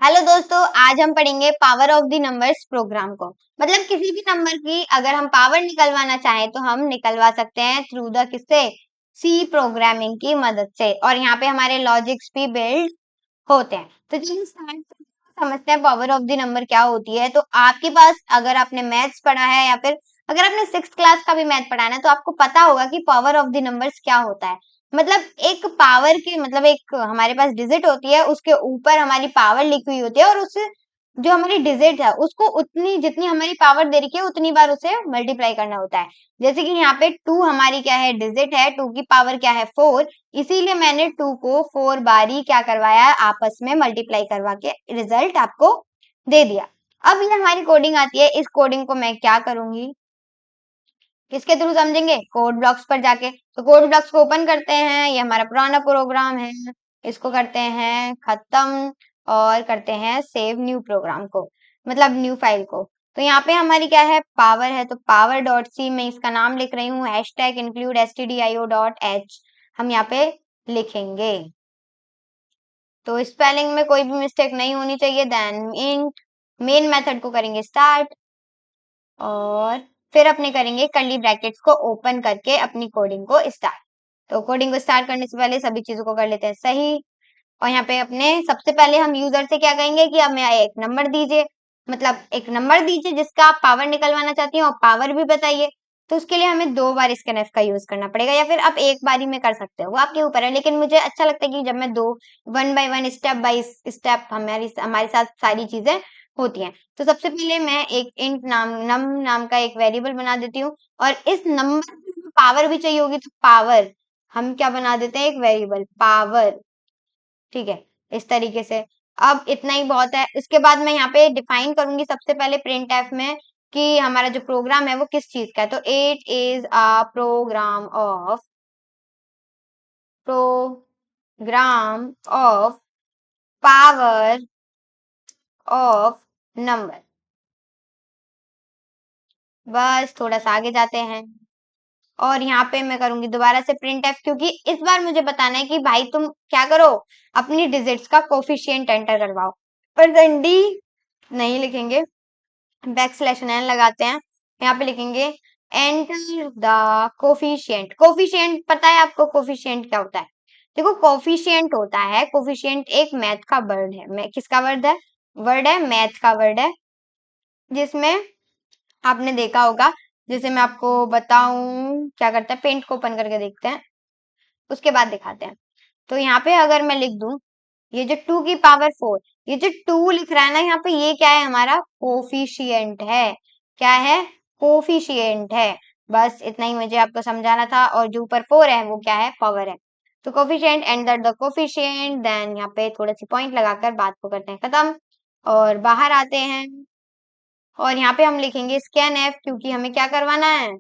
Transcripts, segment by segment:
Hello दोस्तों, आज हम पढ़ेंगे power of the numbers program को। मतलब किसी भी नंबर की अगर हम पावर निकलवाना चाहें तो हम निकलवा सकते हैं थ्रू द किससे, सी प्रोग्रामिंग की मदद से। और यहाँ पे हमारे लॉजिक्स भी बिल्ड होते हैं। तो चलिए स्टार्ट समझते हैं पावर ऑफ द नंबर क्या होती है। तो आपके पास अगर आपने मैथ्स पढ़ा है या फिर अगर आपने 6th क्लास का भी मैथ पढ़ा है ना, तो आपको पता होगा कि पावर ऑफ द नंबर्स क्या होता है। मतलब एक पावर की मतलब एक हमारे पास डिजिट होती है, उसके ऊपर हमारी पावर लिखी हुई होती है और उस जो हमारी डिजिट है उसको उतनी जितनी हमारी पावर दे रखी है उतनी बार उसे मल्टीप्लाई करना होता है। जैसे कि यहाँ पे 2 हमारी क्या है, डिजिट है, 2 की पावर क्या है 4, इसीलिए मैंने 2 को 4 बारी क्या करवाया, आपस में मल्टीप्लाई करवा के रिजल्ट आपको दे दिया। अब ये हमारी कोडिंग आती है, इस कोडिंग को मैं क्या करूंगी, किसके थ्रू समझेंगे, कोड ब्लॉक्स पर जाके। तो कोड ब्लॉक्स को ओपन करते हैं, ये हमारा पुराना प्रोग्राम है, इसको करते हैं खत्म और करते हैं सेव न्यू प्रोग्राम को, मतलब न्यू फाइल को। तो यहाँ पे हमारी क्या है, पावर है, तो पावर डॉट सी मैं इसका नाम लिख रही हूँ, हैशटैग इंक्लूड stdio.h हम यहाँ पे लिखेंगे। तो स्पेलिंग में कोई भी मिस्टेक नहीं होनी चाहिए। देन इंट मेन मेथड को करेंगे स्टार्ट और फिर अपने करेंगे कर्ली ब्रैकेट्स को ओपन करके अपनी कोडिंग को स्टार्ट। तो कोडिंग को स्टार्ट करने से पहले सभी चीजों को कर लेते हैं सही। और यहाँ पे अपने सबसे पहले हम यूजर से क्या कहेंगे कि हमें एक नंबर दीजिए, मतलब एक नंबर दीजिए जिसका आप पावर निकलवाना चाहती हैं और पावर भी बताइए। तो उसके लिए हमें 2 बार स्कैनफ का यूज करना पड़ेगा या फिर आप एक बारी में कर सकते हो, वो आपके ऊपर है। लेकिन मुझे अच्छा लगता है कि जब मैं 2 1 बाय 1 स्टेप बाय स्टेप हमारी हमारे साथ सारी चीजें होती हैं। तो सबसे पहले मैं एक इंट नाम नम नाम का एक वेरिएबल बना देती हूँ और इस नंबर की पावर भी चाहिए होगी, तो पावर हम क्या बना देते हैं, एक वेरिएबल पावर। ठीक है, इस तरीके से। अब इतना ही बहुत है। इसके बाद मैं यहाँ पे डिफाइन करूंगी सबसे पहले प्रिंट एफ में कि हमारा जो प्रोग्राम है वो किस चीज का है। तो it is a program of power of number. बस थोड़ा सा आगे जाते हैं और यहाँ पे मैं करूंगी दोबारा से प्रिंट एफ, क्योंकि इस बार मुझे बताना है कि भाई तुम क्या करो, अपनी डिजिट्स का कोफिशिएंट एंटर करवाओ। पर डी नहीं लिखेंगे, बैकस्लैश n लगाते हैं, यहाँ पे लिखेंगे एंटर द कोफिशिएंट। कोफिशिएंट पता है आपको कोफिशिएंट क्या होता है? देखो कोफिशिएंट होता है, कोफिशिएंट एक मैथ का वर्ड है। किसका वर्ड है मैथ का वर्ड है, जिसमें आपने देखा होगा। जैसे मैं आपको बताऊं क्या करता है, पेंट को ओपन करके देखते हैं, उसके बाद दिखाते हैं। तो यहाँ पे अगर मैं लिख दूं ये जो 2 की पावर 4, ये जो 2 लिख रहा है ना यहाँ पे, ये क्या है, हमारा कोफिशिएंट है। क्या है, कोफिशिएंट है। बस इतना ही मुझे आपको समझाना था। और जो ऊपर 4 है वो क्या है, पावर है। तो coefficient and the coefficient, then यहाँ पे थोड़ा सी पॉइंट लगाकर बात को करते हैं खत्म और बाहर आते हैं। और यहाँ पे हम लिखेंगे स्कैन एफ, क्योंकि हमें क्या करवाना है,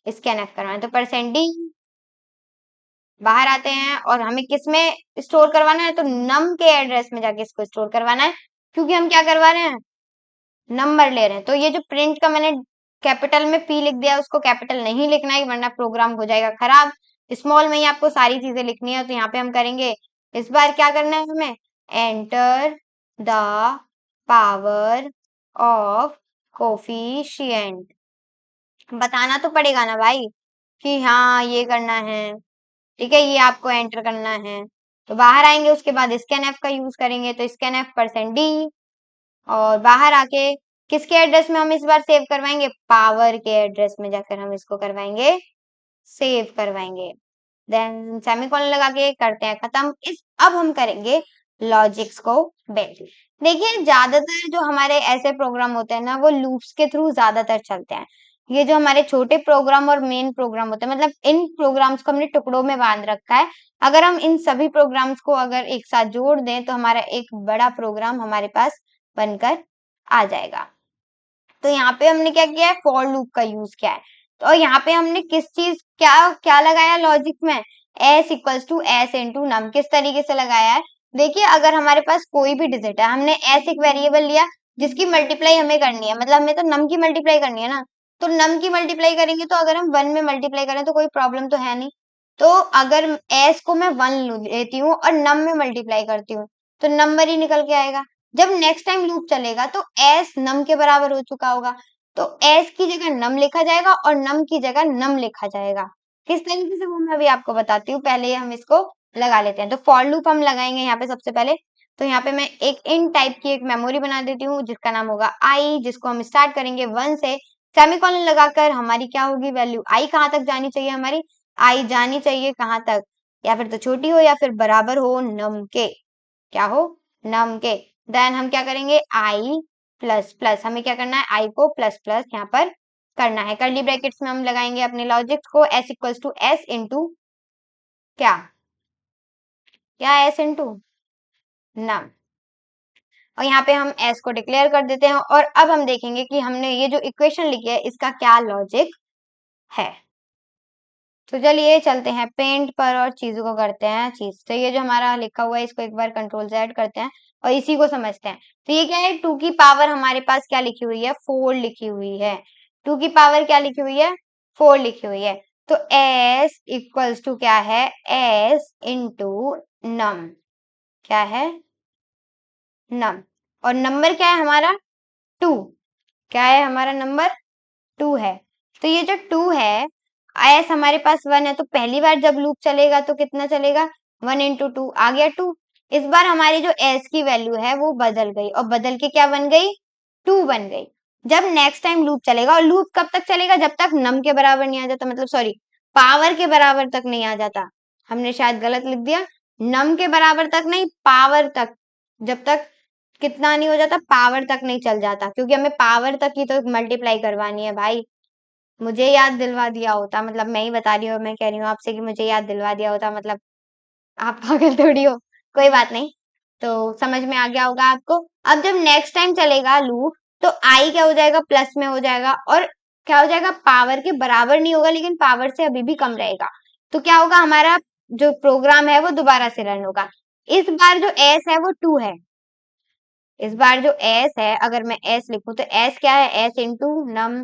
स्कैन एफ करवाना है। तो परसेंट डी, बाहर आते हैं और हमें किस में स्टोर करवाना है, तो नम के एड्रेस में जाके इसको स्टोर करवाना है, क्योंकि हम क्या करवा रहे हैं, नंबर ले रहे हैं। तो ये जो प्रिंट का मैंने कैपिटल में पी लिख दिया, उसको कैपिटल नहीं लिखना है वरना प्रोग्राम हो जाएगा खराब। स्मॉल में ही आपको सारी चीजें लिखनी है। तो यहाँ पे हम करेंगे, इस बार क्या करना है हमें, enter the power of coefficient. बताना तो पड़ेगा ना भाई कि हाँ ये करना है। ठीक है, ये आपको एंटर करना है। तो बाहर आएंगे, उसके बाद स्कैन एफ का यूज करेंगे। तो स्कैन एफ परसेंट डी और बाहर आके किसके एड्रेस में हम इस बार सेव करवाएंगे, पावर के एड्रेस में जाकर हम इसको करवाएंगे, सेव करवाएंगे। देन सेमीकोलन लगा के करते हैं खत्म। अब हम करेंगे लॉजिक्स को बिल्ड। देखिए ज्यादातर जो हमारे ऐसे प्रोग्राम होते हैं ना, वो लूप्स के थ्रू ज्यादातर चलते हैं। ये जो हमारे छोटे प्रोग्राम और मेन प्रोग्राम होते हैं, मतलब इन प्रोग्राम्स को हमने टुकड़ों में बांध रखा है। अगर हम इन सभी प्रोग्राम्स को अगर एक साथ जोड़ दें तो हमारा एक बड़ा प्रोग्राम हमारे पास बनकर आ जाएगा। तो यहाँ पे हमने क्या किया है, फॉर लूप का यूज किया है। तो यहाँ पे हमने किस चीज क्या क्या लगाया लॉजिक में, S equals to S into नम। किस तरीके से लगाया है, देखिए अगर हमारे पास कोई भी डिजिट है, हमने एस एक वेरिएबल लिया जिसकी मल्टीप्लाई हमें करनी है, मतलब हमें तो नम की मल्टीप्लाई करनी है ना। तो नम की मल्टीप्लाई करेंगे तो अगर हम 1 में मल्टीप्लाई करें तो कोई प्रॉब्लम तो है नहीं। तो अगर एस को मैं 1 लेती हूँ और नम में मल्टीप्लाई करती हूँ तो नंबर ही निकल के आएगा। जब नेक्स्ट टाइम लूप चलेगा तो s num के बराबर हो चुका होगा, तो s की जगह num लिखा जाएगा और num की जगह num लिखा जाएगा। किस तरीके से वो मैं अभी आपको बताती हूँ, पहले हम इसको लगा लेते हैं। तो फॉर लूप हम लगाएंगे यहाँ पे सबसे पहले। तो यहाँ पे मैं एक int टाइप की एक मेमोरी बना देती हूँ जिसका नाम होगा i, जिसको हम स्टार्ट करेंगे 1 से। सेमीकोलन लगाकर हमारी क्या होगी वैल्यू, i कहाँ तक जानी चाहिए, हमारी i जानी चाहिए कहाँ तक, या फिर तो छोटी हो या फिर बराबर हो num के, क्या हो num के। देन हम क्या करेंगे i प्लस प्लस, हमें क्या करना है i को प्लस प्लस यहाँ पर करना है। कर्ली ब्रैकेट्स में हम लगाएंगे अपने लॉजिक को, s equals to s into क्या, क्या s इंटू num, और यहाँ पे हम s को डिक्लेयर कर देते हैं। और अब हम देखेंगे कि हमने ये जो इक्वेशन लिखी है इसका क्या लॉजिक है। तो चलिए चलते हैं पेंट पर और चीजों को करते हैं चीज। तो ये जो हमारा लिखा हुआ है इसको एक बार कंट्रोल Z करते हैं और इसी को समझते हैं। तो ये क्या है, 2 की पावर हमारे पास क्या लिखी हुई है, 4 लिखी हुई है। 2 की पावर क्या लिखी हुई है, 4 लिखी हुई है। तो s इक्वल्स टू क्या है, s इंटू नम, क्या है नम, और नंबर क्या है हमारा 2, क्या है हमारा नंबर 2 है। तो ये जो 2 है, s हमारे पास 1 है, तो पहली बार जब लूप चलेगा तो कितना चलेगा, 1 इंटू 2 आ गया 2। इस बार हमारी जो s की वैल्यू है वो बदल गई और बदल के क्या बन गई, 2 बन गई। जब नेक्स्ट टाइम लूप चलेगा, और लूप कब तक चलेगा, जब तक नम के बराबर नहीं आ जाता, मतलब सॉरी पावर के बराबर तक नहीं आ जाता, हमने शायद गलत लिख दिया, नम के बराबर तक नहीं, पावर तक, जब तक कितना नहीं हो जाता, पावर तक नहीं चल जाता, क्योंकि हमें पावर तक ही तो मल्टीप्लाई करवानी है भाई। मुझे याद दिलवा दिया होता, मतलब मैं ही बता रही हूँ, मैं कह रही हूँ आपसे कि मुझे याद दिलवा दिया होता, मतलब आप पागल थोड़ी हो। कोई बात नहीं, तो समझ में आ गया होगा आपको। अब जब नेक्स्ट टाइम चलेगा लूप तो आई क्या हो जाएगा, प्लस में हो जाएगा, और क्या हो जाएगा, पावर के बराबर नहीं होगा लेकिन पावर से अभी भी कम रहेगा। तो क्या होगा, हमारा जो प्रोग्राम है वो दोबारा से रन होगा। इस बार जो एस है वो 2 है, इस बार जो एस है, अगर मैं एस लिखूं तो एस क्या है, एस इंटू नम,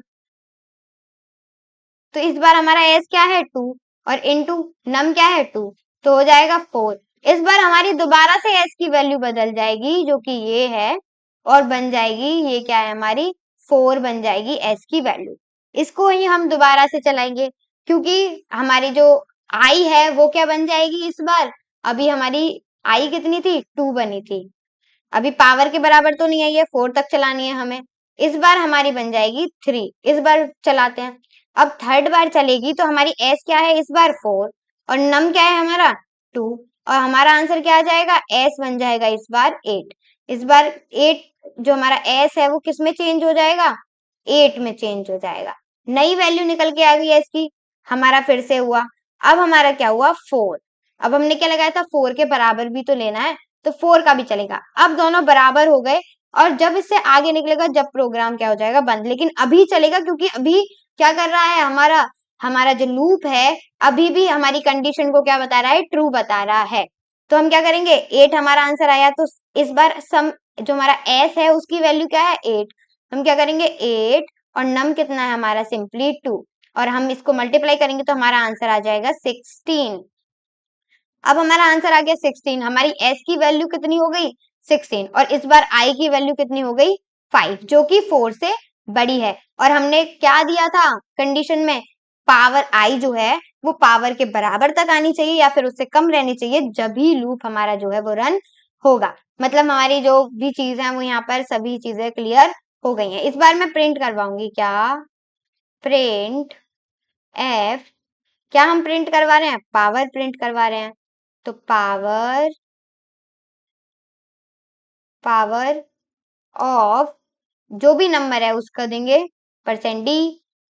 तो इस बार हमारा एस क्या है 2 और इनटू नम क्या है 2, तो हो जाएगा 4। इस बार हमारी दोबारा से एस की वैल्यू बदल जाएगी जो कि ये है, और बन जाएगी, ये क्या है हमारी 4 बन जाएगी एस की वैल्यू। इसको ही हम दोबारा से चलाएंगे, क्योंकि हमारी जो आई है वो क्या बन जाएगी इस बार, अभी हमारी आई कितनी थी, 2 बनी थी, अभी पावर के बराबर तो नहीं आई है, 4 तक चलानी है हमें। इस बार हमारी बन जाएगी 3, इस बार चलाते हैं। अब थर्ड बार चलेगी तो हमारी एस क्या है इस बार 4, और नम क्या है हमारा 2, और हमारा आंसर क्या आ जाएगा, एस बन जाएगा इस बार 8। इस बार 8 जो हमारा एस है वो किस में चेंज हो जाएगा, 8 में चेंज हो जाएगा। नई वैल्यू निकल के आ गई एस की, हमारा फिर से हुआ। अब हमारा क्या हुआ 4, अब हमने क्या लगाया था, 4 के बराबर भी तो लेना है, तो 4 का भी चलेगा। अब दोनों बराबर हो गए, और जब इससे आगे निकलेगा जब प्रोग्राम क्या हो जाएगा, बंद। लेकिन अभी चलेगा क्योंकि अभी क्या कर रहा है, हमारा हमारा जो लूप है अभी भी हमारी कंडीशन को क्या बता रहा है, ट्रू बता रहा है। तो हम क्या करेंगे, 8 हमारा आंसर आया, तो इस बार सम जो हमारा एस है उसकी वैल्यू क्या है 8, हम क्या करेंगे 8, और नम कितना है हमारा सिंपली 2, और हम इसको मल्टीप्लाई करेंगे तो हमारा आंसर आ जाएगा 16। अब हमारा आंसर आ गया 16, हमारी s की वैल्यू कितनी हो गई 16, और इस बार i की वैल्यू कितनी हो गई 5, जो कि 4 से बड़ी है। और हमने क्या दिया था कंडीशन में, पावर i जो है वो पावर के बराबर तक आनी चाहिए या फिर उससे कम रहनी चाहिए, जब भी लूप हमारा जो है वो रन होगा। मतलब हमारी जो भी चीज है वो यहाँ पर सभी चीजें क्लियर हो गई हैं। इस बार मैं प्रिंट करवाऊंगी, क्या प्रिंट f, क्या हम प्रिंट करवा रहे हैं, पावर प्रिंट करवा रहे हैं। तो पावर पावर ऑफ जो भी नंबर है उसका देंगे percent D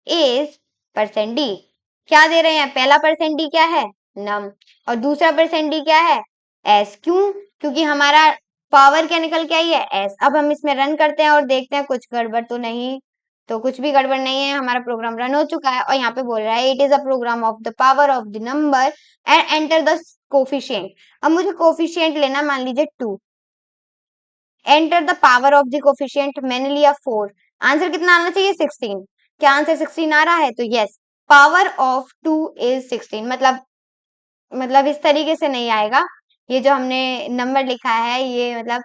is percent D, क्या दे रहे हैं, पहला परसेंट डी क्या है नम, और दूसरा परसेंट डी क्या है एस। क्यों, क्योंकि हमारा पावर क्या निकल के आई है एस। अब हम इसमें रन करते हैं और देखते हैं कुछ गड़बड़ तो नहीं, तो कुछ भी गड़बड़ नहीं है, हमारा प्रोग्राम रन हो चुका है। और यहाँ पे बोल रहा है it is a program of the power of the number and enter the coefficient. अब मुझे कोफिशिएंट लेना, मान लीजिए 2, enter the power of the coefficient, मैंने लिया 4, आंसर कितना आना चाहिए 16, क्या आंसर 16 आ रहा है, तो यस पावर ऑफ 2 इज 16। मतलब इस तरीके से नहीं आएगा, ये जो हमने नंबर लिखा है ये मतलब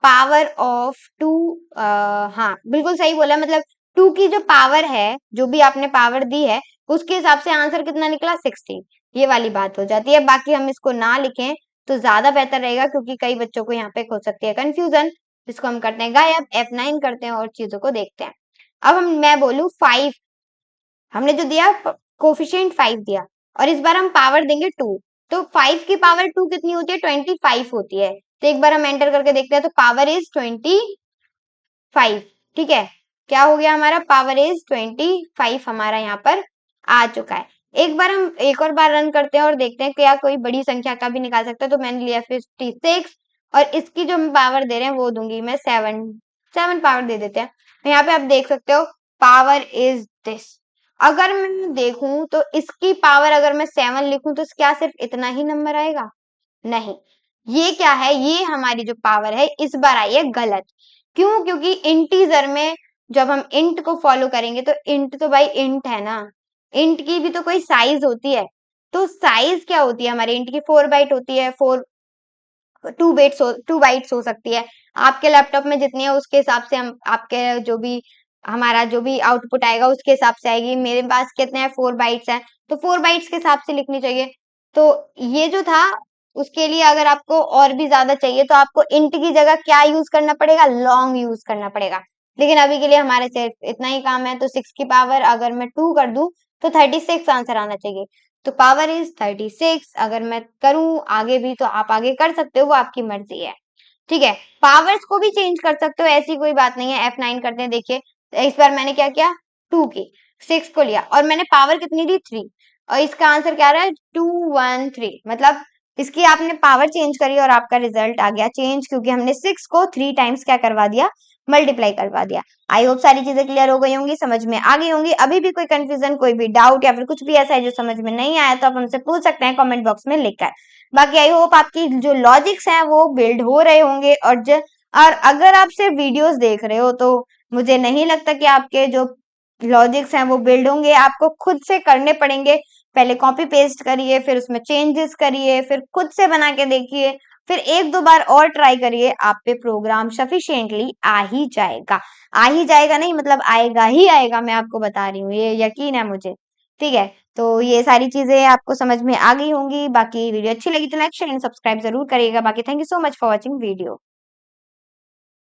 पावर ऑफ 2, हाँ बिल्कुल सही बोला, मतलब 2 की जो पावर है, जो भी आपने पावर दी है, उसके हिसाब से आंसर कितना निकला 16, ये वाली बात हो जाती है। बाकी हम इसको ना लिखें तो ज्यादा बेहतर रहेगा, क्योंकि कई बच्चों को यहाँ पे हो सकती है कंफ्यूजन, जिसको हम करते हैं गायब, F9 करते हैं और चीजों को देखते हैं। अब मैं बोलूं 5, हमने जो दिया कोफिशिएंट 5 दिया, और इस बार हम पावर देंगे 2, तो 5 की पावर 2 कितनी होती है, 25 होती है। तो एक बार हम एंटर करके देखते हैं, तो पावर इज 25, ठीक है। क्या हो गया हमारा, पावर इज 25 हमारा यहाँ पर आ चुका है। एक बार हम एक और बार रन करते हैं और देखते हैं क्या कोई बड़ी संख्या का भी निकाल सकते हैं। तो मैंने लिया 56, और इसकी जो हम पावर दे रहे हैं वो दूंगी मैं 7, 7 पावर दे देते हैं। तो यहाँ पे आप देख सकते हो पावर इज दिस। अगर मैं देखूं तो इसकी पावर अगर मैं 7 लिखूं तो क्या सिर्फ इतना ही नंबर आएगा, नहीं, ये क्या है, ये हमारी जो पावर है इस बार आई है गलत। क्यों, क्योंकि इंटीजर में जब हम इंट को फॉलो करेंगे तो इंट तो भाई इंट है ना, इंट की भी तो कोई साइज होती है। तो साइज क्या होती है हमारे इंट की, 4 बाइट होती है, 2 बाइट्स हो सकती है। आपके लैपटॉप में जितनी है उसके हिसाब से हम आपके जो भी हमारा जो भी आउटपुट आएगा उसके हिसाब से आएगी। मेरे पास कितने हैं, 4 बाइट्स हैं, तो 4 बाइट्स के हिसाब से लिखनी चाहिए। तो ये जो था, उसके लिए अगर आपको और भी ज्यादा चाहिए तो आपको इंट की जगह क्या यूज करना पड़ेगा, लॉन्ग यूज करना पड़ेगा। लेकिन अभी के लिए हमारे सिर्फ इतना ही काम है, तो 6 की पावर अगर मैं 2 कर दूं तो 36 आंसर आना चाहिए। तो पावर इज 36। अगर मैं करूं आगे भी तो आप आगे कर सकते हो, वो आपकी मर्जी है, ठीक है। पावर्स को भी चेंज कर सकते हो, ऐसी कोई बात नहीं है। F9 करते हैं, देखिए इस बार मैंने क्या किया, 2 की 6 को लिया और मैंने पावर कितनी दी, 3, और इसका आंसर क्या आ रहा है, 213। मतलब इसकी आपने पावर चेंज करी और आपका रिजल्ट आ गया चेंज, क्योंकि हमने 6 को 3 टाइम्स क्या करवा दिया, मल्टीप्लाई करवा दिया। आई होप सारी चीजें क्लियर हो गई होंगी, समझ में आ गई होंगी। अभी भी कोई कंफ्यूजन, कोई भी डाउट या फिर कुछ भी ऐसा है जो समझ में नहीं आया तो आप हमसे पूछ सकते हैं कमेंट बॉक्स में लिखकर। बाकी आई होप आपकी जो लॉजिक्स हैं वो बिल्ड हो रहे होंगे, और अगर आप सिर्फ वीडियोस देख रहे हो तो मुझे नहीं लगता कि आपके जो लॉजिक्स हैं वो बिल्ड होंगे, आपको खुद से करने पड़ेंगे। पहले कॉपी पेस्ट करिए, फिर उसमें चेंजेस करिए, फिर खुद से बना के देखिए, फिर एक दो बार और ट्राई करिए, आप पे प्रोग्राम सफिशिएंटली आ ही जाएगा। आ ही जाएगा नहीं, मतलब आएगा ही आएगा, मैं आपको बता रही हूँ, ये यकीन है मुझे, ठीक है। तो ये सारी चीजें आपको समझ में आ गई होंगी। बाकी वीडियो अच्छी लगी तो लाइक शेयर एंड सब्सक्राइब जरूर करिएगा। बाकी thank you so much for watching video.